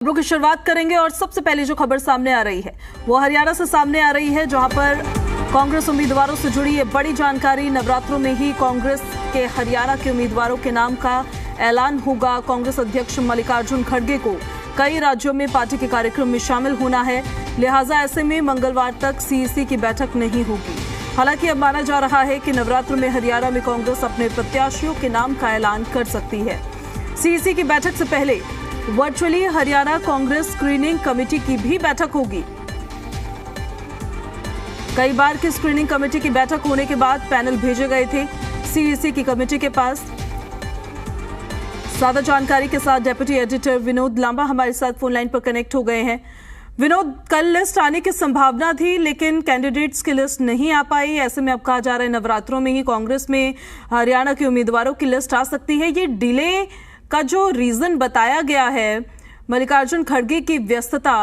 खबरों की शुरुआत करेंगे और सबसे पहले जो खबर सामने आ रही है वो हरियाणा से सामने आ रही है, जहां पर कांग्रेस उम्मीदवारों से जुड़ी ये बड़ी जानकारी। नवरात्रों में ही कांग्रेस के हरियाणा के उम्मीदवारों के नाम का ऐलान होगा। कांग्रेस अध्यक्ष मल्लिकार्जुन खड़गे को कई राज्यों में पार्टी के कार्यक्रम में शामिल होना है, लिहाजा ऐसे में मंगलवार तक सीईसी की बैठक नहीं होगी। हालांकि अब माना जा रहा है कि नवरात्र में हरियाणा में कांग्रेस अपने प्रत्याशियों के नाम का ऐलान कर सकती है। सीईसी की बैठक से पहले virtually Haryana Congress screening committee की भी बैठक होगी। कई बार की स्क्रीनिंग कमेटी की बैठक होने के बाद पैनल भेजे गए थे सीईसी की कमेटी के पास। ज्यादा जानकारी के साथ डेप्यूटी एडिटर विनोद लांबा हमारे साथ फोन लाइन पर कनेक्ट हो गए हैं। विनोद, कल लिस्ट आने की संभावना थी लेकिन कैंडिडेट्स की लिस्ट नहीं आ पाई। ऐसे में अब कहा जा रहा है नवरात्रों में ही कांग्रेस में हरियाणा के उम्मीदवारों की लिस्ट आ सकती है। ये डिले का जो रीजन बताया गया है, मल्लिकार्जुन खड़गे की व्यस्तता,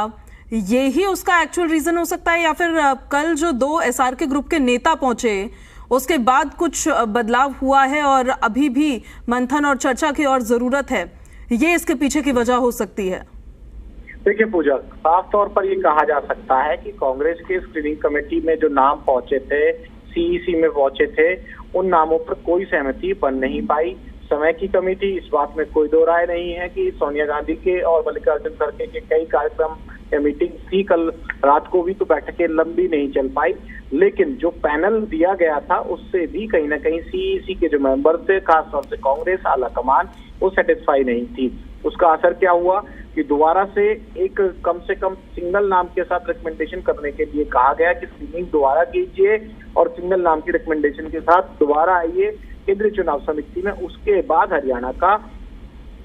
ये ही उसका एक्चुअल रीजन हो सकता है, या फिर कल जो दो एसआर के ग्रुप के नेता पहुंचे उसके बाद कुछ बदलाव हुआ है और अभी भी मंथन और चर्चा की और जरूरत है, ये इसके पीछे की वजह हो सकती है? देखिए पूजा, साफ तौर पर ये कहा जा सकता है कि कांग्रेस के स्क्रीनिंग कमेटी में जो नाम पहुंचे थे, सीईसी में पहुंचे थे, उन नामों पर कोई सहमति बन नहीं पाई। समय की कमी थी, इस बात में कोई दो राय नहीं है कि सोनिया गांधी के और मल्लिकार्जुन खड़गे के कई कार्यक्रम या मीटिंग थी कल रात को भी, तो बैठकें लंबी नहीं चल पाई। लेकिन जो पैनल दिया गया था उससे भी कहीं ना कहीं सीईसी के जो मेंबर थे, खासतौर से कांग्रेस आला कमान, वो सेटिस्फाई नहीं थी। उसका असर क्या हुआ कि दोबारा से एक कम से कम सिंगल नाम के साथ रिकमेंडेशन करने के लिए कहा गया कि स्क्रीनिंग दोबारा कीजिए और सिंगल नाम की रिकमेंडेशन के साथ दोबारा आइए केंद्रीय चुनाव समिति में। उसके बाद हरियाणा का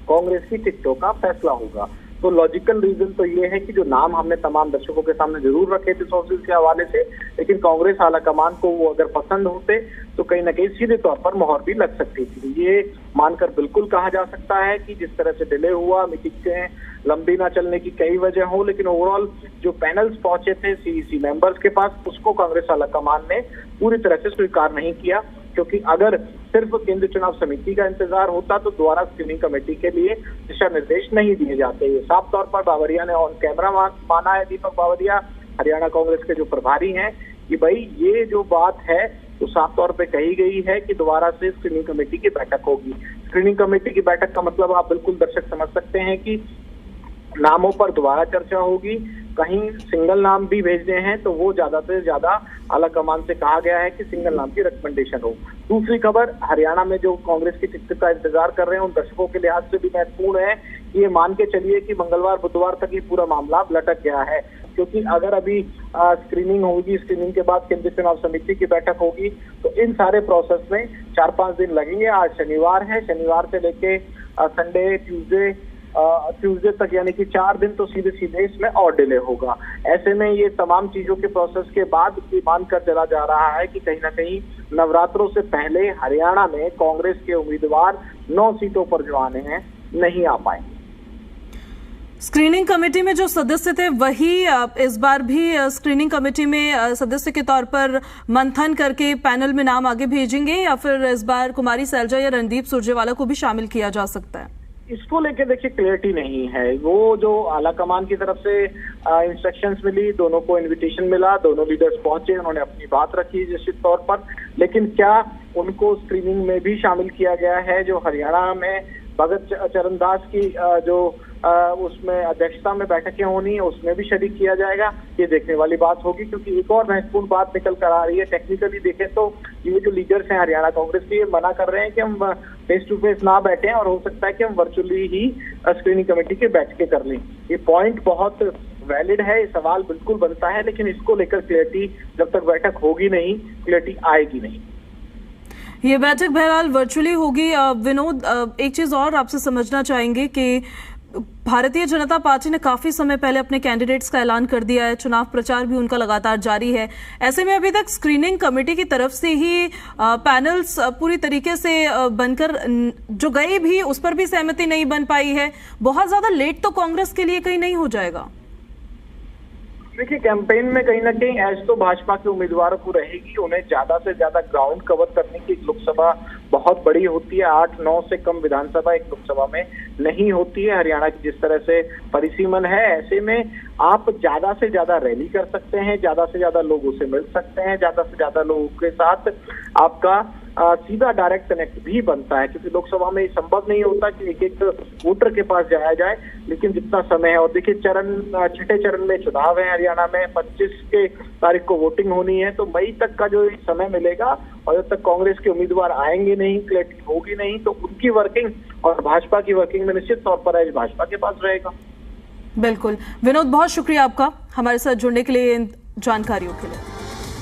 कांग्रेस की टिकटों का फैसला होगा। तो लॉजिकल रीजन तो ये है कि जो नाम हमने तमाम दर्शकों के सामने जरूर रखे थे सोर्सेज के हवाले से, लेकिन कांग्रेस आला कमान को वो अगर पसंद होते तो कहीं ना कहीं सीधे तौर पर मोहर भी लग सकती थी। ये मानकर बिल्कुल कहा जा सकता है कि जिस तरह से डिले हुआ, मीटिंगें लंबी ना चलने की कई वजह हो, लेकिन ओवरऑल जो पैनल्स पहुंचे थे सीईसी मेंबर्स के पास, उसको कांग्रेस आला कमान ने पूरी तरह से स्वीकार नहीं किया। क्योंकि अगर सिर्फ केंद्रीय चुनाव समिति का इंतजार होता तो दोबारा स्क्रीनिंग कमेटी के लिए दिशा निर्देश नहीं दिए जाते। ये साफ तौर पर बावरिया ने ऑन कैमरा माना है, दीपक बावरिया हरियाणा कांग्रेस के जो प्रभारी हैं, कि भाई ये जो बात है तो साफ तौर पे कही गई है कि दोबारा से स्क्रीनिंग कमेटी की बैठक होगी। स्क्रीनिंग कमेटी की बैठक का मतलब आप बिल्कुल दर्शक समझ सकते हैं कि नामों पर दोबारा चर्चा होगी। कहीं सिंगल नाम भी भेजने हैं तो वो ज्यादा से ज्यादा आला कमान से कहा गया है कि सिंगल नाम की रिकमेंडेशन हो। दूसरी खबर, हरियाणा में जो कांग्रेस की टिकट का इंतजार कर रहे हैं उन दर्शकों के लिहाज से भी महत्वपूर्ण है कि ये मान के चलिए कि मंगलवार बुधवार तक ये पूरा मामला लटक गया है। क्योंकि अगर अभी स्क्रीनिंग होगी, स्क्रीनिंग के बाद केंद्रीय चुनाव समिति की बैठक होगी, तो इन सारे प्रोसेस में 4-5 दिन लगेंगे। आज शनिवार है, शनिवार से लेके संडे ट्यूसडे तक, यानी कि 4 दिन तो सीधे सीधे इसमें और डिले होगा। ऐसे में ये तमाम चीजों के प्रोसेस के बाद ये मानकर चला जा रहा है कि कहीं ना कहीं नवरात्रों से पहले हरियाणा में कांग्रेस के उम्मीदवार 9 सीटों पर जो आने हैं नहीं आ पाएंगे। स्क्रीनिंग कमेटी में जो सदस्य थे वही इस बार भी स्क्रीनिंग कमेटी में सदस्य के तौर पर मंथन करके पैनल में नाम आगे भेजेंगे, या फिर इस बार कुमारी सैलजा या रणदीप सुरजेवाला को भी शामिल किया जा सकता है? इसको लेके देखिए क्लियरिटी नहीं है। वो जो आला कमान की तरफ से इंस्ट्रक्शंस मिली, दोनों को इनविटेशन मिला, दोनों लीडर्स पहुंचे, उन्होंने अपनी बात रखी निश्चित तौर पर, लेकिन क्या उनको स्क्रीनिंग में भी शामिल किया गया है? जो हरियाणा में भगत चरणदास की जो उसमें अध्यक्षता में बैठकें होनी है उसमें भी शरीक किया जाएगा, ये देखने वाली बात होगी। क्योंकि एक और महत्वपूर्ण बात निकल कर आ रही है, टेक्निकली देखें तो ये जो लीडर्स हैं हरियाणा कांग्रेस के, ये मना कर रहे हैं कि हम फेस टू फेस ना बैठे और हो सकता है कि हम वर्चुअली ही स्क्रीनिंग कमेटी के बैठकें कर लें। ये पॉइंट बहुत वैलिड है, ये सवाल बिल्कुल बनता है, लेकिन इसको लेकर क्लियरिटी जब तक बैठक होगी नहीं, क्लियरिटी आएगी नहीं। ये बैठक बहरहाल वर्चुअली होगी। विनोद, एक चीज और आपसे समझना चाहेंगे कि भारतीय जनता पार्टी ने काफी समय पहले अपने कैंडिडेट्स का ऐलान कर दिया है, चुनाव प्रचार भी उनका लगातार जारी है। ऐसे में अभी तक स्क्रीनिंग कमेटी की तरफ से ही पैनल्स पूरी तरीके से बनकर जो गए भी उस पर भी सहमति नहीं बन पाई है। बहुत ज्यादा लेट तो कांग्रेस के लिए कहीं नहीं हो जाएगा? देखिए, कैंपेन में कहीं ना कहीं एज तो भाजपा के उम्मीदवारों को रहेगी, उन्हें ज्यादा से ज्यादा ग्राउंड कवर करने की। लोकसभा बहुत बड़ी होती है, 8-9 से कम विधानसभा एक लोकसभा में नहीं होती है। हरियाणा की जिस तरह से परिसीमन है, ऐसे में आप ज्यादा से ज्यादा रैली कर सकते हैं, ज्यादा से ज्यादा लोगों से मिल सकते हैं, ज्यादा से ज्यादा लोगों के साथ आपका सीधा डायरेक्ट कनेक्ट भी बनता है, क्योंकि लोकसभा में संभव नहीं होता कि एक एक वोटर के पास जाया जाए। लेकिन जितना समय है, और देखिए छठे चरण में चुनाव है हरियाणा में, 25 के तारीख को वोटिंग होनी है, तो मई तक का जो समय मिलेगा, और जब तक कांग्रेस के उम्मीदवार आएंगे नहीं, क्लैरिटी होगी नहीं, तो उनकी वर्किंग और भाजपा की वर्किंग में निश्चित तौर पर एज भाजपा के पास रहेगा। बिल्कुल विनोद, बहुत शुक्रिया आपका हमारे साथ जुड़ने के लिए, इन जानकारियों के लिए।